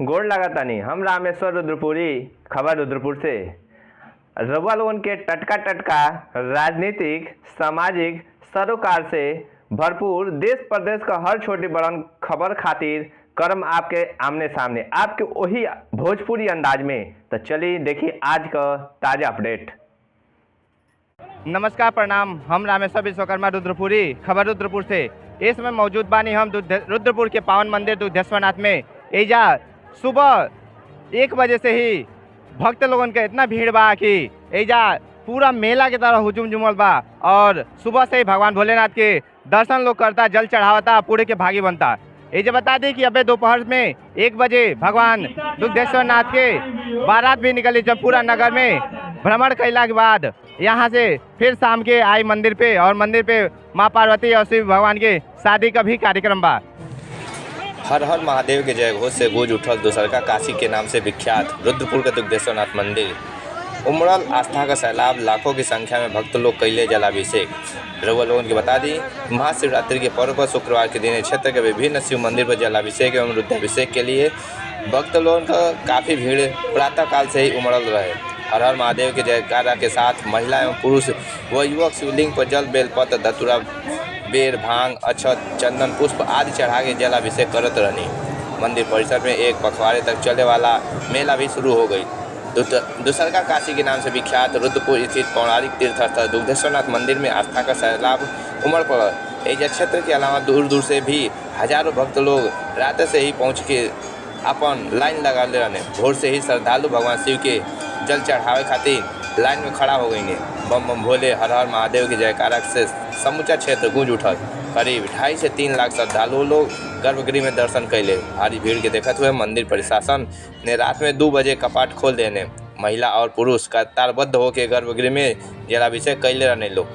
गोड़ लगातानी हम रामेश्वर रुद्रपुरी, खबर रुद्रपुर से। रउआ लोगन के टटका राजनीतिक, सामाजिक, सरोकार से भरपूर देश प्रदेश का हर छोटी बड़न खबर खातिर करम आपके आमने सामने, आपके वही भोजपुरी अंदाज में। तो चलिए देखिए आज का ताजा अपडेट। नमस्कार, प्रणाम। हम रामेश्वर विश्वकर्मा रुद्रपुरी, खबर रुद्रपुर से। इस समय मौजूद बानी हम रुद्रपुर के पावन मंदिर दुग्धेश्वरनाथ में। एजा सुबह 1 बजे से ही भक्त लोगन के इतना भीड़ बा कि एजा पूरा मेला के तरह हुजूम जुमल बा और सुबह से ही भगवान भोलेनाथ के दर्शन लोग करता, जल चढ़ावता, पूरे के भागी बनता। एजा बता दें कि अबे दोपहर में 1 बजे भगवान दुग्धेश्वरनाथ के बारात भी निकली, जब पूरा नगर में भ्रमण कैला के बाद यहाँ से फिर शाम के आई मंदिर पे, और मंदिर पे माँ पार्वती और शिव भगवान के शादी का भी कार्यक्रम बा। हर हर महादेव के जय घोष से गूंज उठल दूसरका काशी के नाम से विख्यात रुद्रपुर के दुग्धेश्वरनाथ मंदिर। उमड़ल आस्था का सैलाब, लाखों की संख्या में भक्त लोग कैले जलाभिषेक। रउआ लोगन के बता दी, महाशिवरात्रि के पर्व पर शुक्रवार के दिन क्षेत्र के विभिन्न शिव मंदिर पर जलाभिषेक एवं रुद्राभिषेक के लिए भक्त लोगों का काफ़ी भीड़ प्रातःकाल से ही उमड़ल रहे। हर हर महादेव के जयकारा के साथ महिला एवं पुरुष व युवक शिवलिंग पर जल, बेलपत्र, धतूरा, बेर, भांग, अक्षत, चंदन, पुष्प आदि चढ़ा के जलाभिषेक करत रहनी। मंदिर परिसर में एक पखवाड़े तक चले वाला मेला भी शुरू हो गई। दूसरका काशी के नाम से विख्यात रुद्रपुर स्थित पौराणिक तीर्थस्थल दुग्धेश्वरनाथ मंदिर में आस्था का सैलाब उमड़ पड़ा। एजा क्षेत्र के अलावा दूर दूर से भी हजारों भक्त लोग रात से ही पहुँच के अपन लाइन लगा ले रहने। भोर से ही श्रद्धालु भगवान शिव के जल चढ़ावे खातिर लाइन में खड़ा हो गई। बम बम भोले, हर हर महादेव के जयकारा से समूचा क्षेत्र गूंज उठल। करीब 2.5 से 3 लाख श्रद्धालु लोग गर्भगृह में दर्शन कैले। भारी भीड़ के देखते हुए मंदिर प्रशासन ने रात में 2 बजे कपाट खोल देने महिला और पुरुष कतारबद्ध होकर गर्भगृह में जलाभिषेक कैले रहने लोग।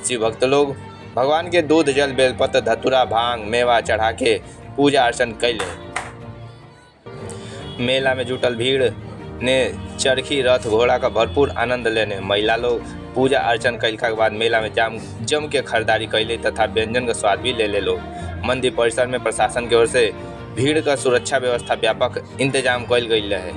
शिव भक्त लोग भगवान के दूध, जल, बेलपत्र, धतूरा, भांग, मेवा चढ़ा के पूजा अर्चन कैले। मेला में जुटल भीड़ ने चरखी, रथ, घोड़ा का भरपूर आनंद लेने। महिला लोग पूजा अर्चन कैलका के बाद मेला में जम के खरीदारी कैले तथा व्यंजन का स्वाद भी ले लोग। मंदिर परिसर में प्रशासन की ओर से भीड़ का सुरक्षा व्यवस्था व्यापक इंतजाम कैल गई है।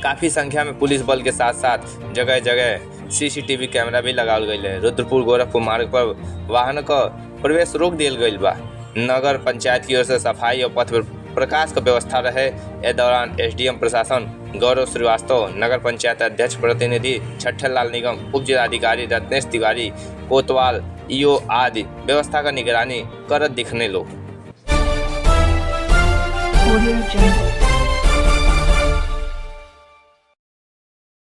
काफ़ी संख्या में पुलिस बल के साथ साथ जगह जगह CCTV कैमरा भी लगाल गई है। रुद्रपुर गोरखपुर मार्ग पर वाहन का प्रवेश रोक दिया गई बा। नगर पंचायत की ओर से सफाई और पथ प्रकाश का व्यवस्था रहे। इस दौरान SDM प्रशासन गौरव श्रीवास्तव, नगर पंचायत अध्यक्ष प्रतिनिधि छठ्ठनलाल निगम, उप जिलाधिकारी रत्नेश तिवारी, कोतवाल, EO आदि व्यवस्था का निगरानी करत दिखने लोग।